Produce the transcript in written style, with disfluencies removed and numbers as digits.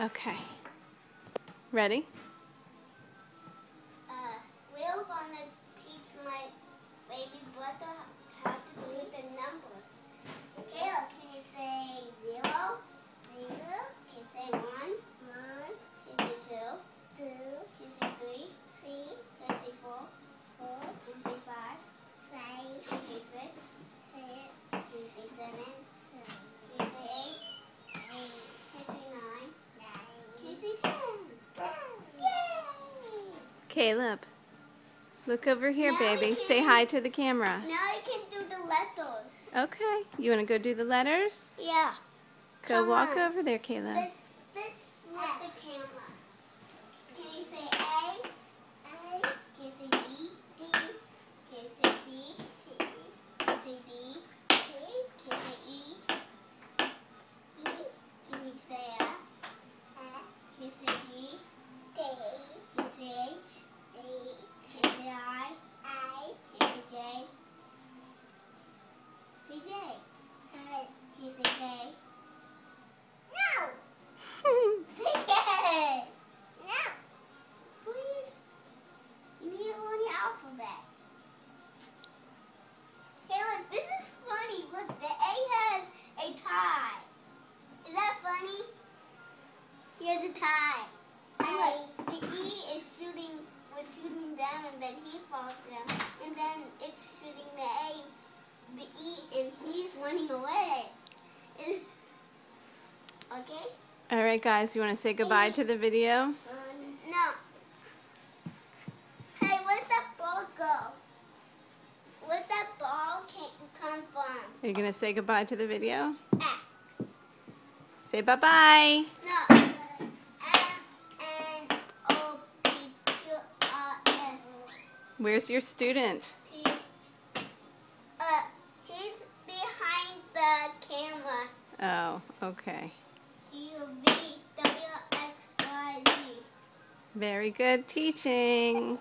Okay. Ready? We're gonna teach my baby brother how to do the numbers. Caleb, can you say 0? 0. Can you say 1? 1. Can you say 2? 2. Can you say 3? 3. Can you say 4? 4. Can you say 5? 5. Can you say 6? 6. Can you say 7? 7. Can you say 8? 8. Can you say 9? 9. Can you say 10? 10. Yay! Caleb, look over here, Now baby. Say hi to the camera. Now I can do the letters. Okay. You want to go do the letters? Yeah. Go Come walk on. over there, Caleb. Let's look the camera. Can you say A? A. Can you say B? D. Can you say C? C. Can you say D? D. Can you say E? E. Can you say F? F. Can you say G? D. Can you say H? H. Can you say I? I. Can you say J? Say J. J. Can you say K? No! Say K! No! Please. You need to learn your alphabet. Hey, look, this is funny. Look, the A has a tie. Is that funny? He has a tie. And look, the E is shooting them, and then he falls down. And then it's shooting the A, the E, and he's running away. Okay? All right, guys. You want to say goodbye to the video? No. Hey, where'd that ball go? Where'd that ball come from? Are you going to say goodbye to the video? Ah. Say bye-bye. No. M-N-O-P-Q-R-S. Where's your student? He's behind the camera. Oh, okay. U-V-W-X-Y-Z. Very good teaching.